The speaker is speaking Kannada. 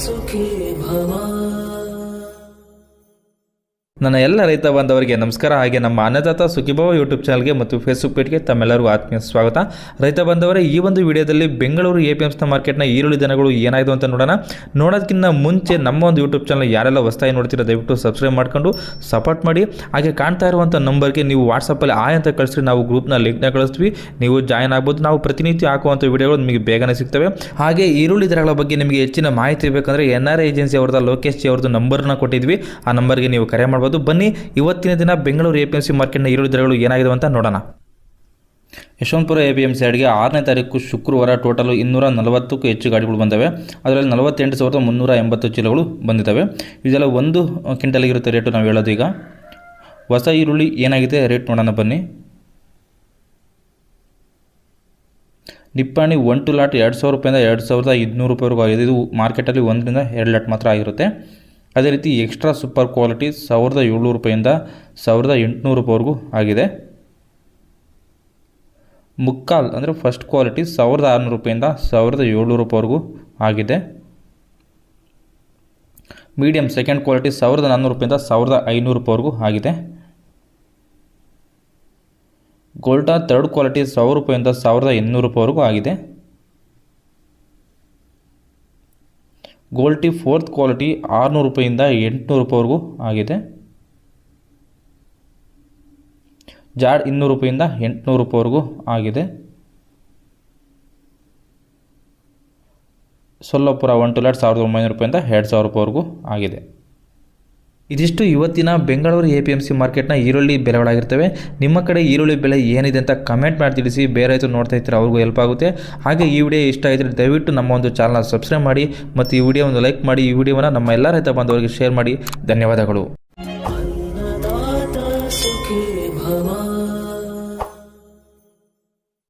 ಸುಖೀ ಭವ. ನನ್ನ ಎಲ್ಲ ರೈತ ಬಾಂಧವರಿಗೆ ನಮಸ್ಕಾರ. ಹಾಗೆ ನಮ್ಮ ಅನ್ನದಾತ ಸುಖೀಭವ ಯೂಟ್ಯೂಬ್ ಚಾನಲ್ಗೆ ಮತ್ತು ಫೇಸ್ಬುಕ್ ಪೇಜ್ಗೆ ತಮ್ಮೆಲ್ಲರಿಗೂ ಆತ್ಮೀಯ ಸ್ವಾಗತ. ರೈತ ಬಾಂಧವರೇ, ಈ ಒಂದು ವಿಡಿಯೋದಲ್ಲಿ ಬೆಂಗಳೂರು APMC ಮಾರ್ಕೆಟ್ನ ಈರುಳ್ಳಿ ದನಗಳು ಏನಾಯಿತು ಅಂತ ನೋಡೋದಕ್ಕಿಂತ ಮುಂಚೆ ನಮ್ಮ ಒಂದು ಯೂಟ್ಯೂಬ್ ಚಾನಲ್ ಯಾರೆಲ್ಲ ಹೊಸದಾಗಿ ನೋಡ್ತೀರಾ ದಯವಿಟ್ಟು ಸಬ್ಸ್ಕ್ರೈಬ್ ಮಾಡ್ಕೊಂಡು ಸಪೋರ್ಟ್ ಮಾಡಿ. ಹಾಗೆ ಕಾಣ್ತಾ ಇರುವಂಥ ನಂಬರ್ಗೆ ನೀವು ವಾಟ್ಸಪ್ಪಲ್ಲಿ ಆಯ್ ಅಂತ ಕಳಿಸ್ರಿ, ನಾವು ಗ್ರೂಪ್ನ ಲಿಂಕ್ನ ಕಳಿಸ್ತೀವಿ, ನೀವು ಜಾಯ್ನ್ ಆಗ್ಬೋದು. ನಾವು ಪ್ರತಿನಿತ್ಯ ಹಾಕುವಂಥ ವಿಡಿಯೋಗಳು ನಿಮಗೆ ಬೇಗನೆ ಸಿಗ್ತವೆ. ಹಾಗೆ ಈರುಳ್ಳಿ ದರಗಳ ಬಗ್ಗೆ ನಿಮಗೆ ಹೆಚ್ಚಿನ ಮಾಹಿತಿ ಬೇಕಂದರೆ NRI ಏಜೆನ್ಸಿ ಅವ್ರದ್ದು ಲೋಕೇಶ್ ಜಿ ಅವ್ರದ್ದು ನಂಬರ್ನ ಕೊಟ್ಟಿದ್ವಿ, ಆ ನಂಬರ್ಗೆ ನೀವು ಕರೆ ಮಾಡ್ಬೋದು. ಬನ್ನಿ ಇವತ್ತಿನ ದಿನ ಬೆಂಗಳೂರು APMC ಮಾರ್ಕೆಟ್ನ ಈರುಳ್ಳಿ ದರಗಳು ಏನಾಗಿದೆ ಅಂತ ನೋಡೋಣ. ಯಶವಂತಪುರ APMC ಯಾರ್ಡ್ಗೆ 6ನೇ ತಾರೀಕು ಶುಕ್ರವಾರ ಟೋಟಲು 240ಕ್ಕೂ ಹೆಚ್ಚು ಗಾಡಿಗಳು ಬಂದವೆ. ಅದರಲ್ಲಿ 48,380 ಚೀಲಗಳು ಬಂದಿದ್ದಾವೆ. ಇದೆಲ್ಲ 1 ಕ್ವಿಂಟಲ್ಗಿರುತ್ತೆ ರೇಟು ನಾವು ಹೇಳೋದು. ಈಗ ಹೊಸ ಈರುಳ್ಳಿ ಏನಾಗಿದೆ ರೇಟ್ ನೋಡೋಣ ಬನ್ನಿ. ನಿಪ್ಪಾಣಿ 1 ಲಾಟ್ 2,000 ರೂಪಾಯಿಂದ 2,500 ರೂಪಾಯಿವರೆಗೂ ಆಗಿದೆ. ಇದು ಮಾರ್ಕೆಟಲ್ಲಿ 1 ರಿಂದ 2 ಲಾಟ್ ಮಾತ್ರ ಆಗಿರುತ್ತೆ. ಅದೇ ರೀತಿ ಎಕ್ಸ್ಟ್ರಾ ಸೂಪರ್ ಕ್ವಾಲಿಟಿ 1,700 ರೂಪಾಯಿಂದ 1,800 ರೂಪಾಯಿವರೆಗೂ ಆಗಿದೆ. ಮುಕ್ಕಾಲ್ ಅಂದರೆ ಫಸ್ಟ್ ಕ್ವಾಲಿಟಿ 1,600 ರೂಪಾಯಿಂದ 1,700 ರೂಪಾಯಿವರೆಗೂ ಆಗಿದೆ. ಮೀಡಿಯಮ್ ಸೆಕೆಂಡ್ ಕ್ವಾಲಿಟಿ 1,400 ರೂಪಾಯಿಂದ 1,500 ರೂಪಾಯಿವರೆಗೂ ಆಗಿದೆ. ಗೋಲ್ಡಾ ಥರ್ಡ್ ಕ್ವಾಲಿಟಿ 1,000 ರೂಪಾಯಿಂದ 1,800 ರೂಪಾಯಿವರೆಗೂ ಆಗಿದೆ. ಗೋಲ್ಡ್ ಟೀ ಫೋರ್ತ್ ಕ್ವಾಲಿಟಿ 600 ರೂಪಾಯಿಂದ 800 ರೂಪಾಯಿವರೆಗೂ ಆಗಿದೆ. ಜಾಡ್ 200 ರೂಪಾಯಿಂದ 800 ರೂಪಾಯಿವರೆಗೂ ಆಗಿದೆ. ಸೊಲ್ಲಾಪುರ 1 ಲಾಟ್ 1,900 ರೂಪಾಯಿಂದ 2,000 ರೂಪಾಯಿವರೆಗೂ ಆಗಿದೆ. ಇದಿಷ್ಟು ಇವತ್ತಿನ ಬೆಂಗಳೂರು APMC ಮಾರ್ಕೆಟ್ನ ಈರುಳ್ಳಿ ಬೆಲೆಗಳಾಗಿರ್ತವೆ. ನಿಮ್ಮ ಕಡೆ ಈರುಳ್ಳಿ ಬೆಲೆ ಏನಿದೆ ಅಂತ ಕಮೆಂಟ್ ಮಾಡಿ ತಿಳಿಸಿ. ಬೇರೆ ರೈತರು ನೋಡ್ತಾ ಇರ್ತಾರೆ, ಅವ್ರಿಗೂ ಹೆಲ್ಪ್ ಆಗುತ್ತೆ. ಹಾಗೆ ಈ ವಿಡಿಯೋ ಇಷ್ಟ ಆಗಿದ್ರೆ ದಯವಿಟ್ಟು ನಮ್ಮ ಒಂದು ಚಾನಲ್ನ ಸಬ್ಸ್ಕ್ರೈಬ್ ಮಾಡಿ ಮತ್ತು ಈ ವಿಡಿಯೋ ಒಂದು ಲೈಕ್ ಮಾಡಿ. ಈ ವಿಡಿಯೋವನ್ನು ನಮ್ಮ ಎಲ್ಲ ರೈತ ಬಾಂಧವರಿಗೆ ಶೇರ್ ಮಾಡಿ. ಧನ್ಯವಾದಗಳು. ಅನ್ನದಾತ ಸುಖೀ ಭವ.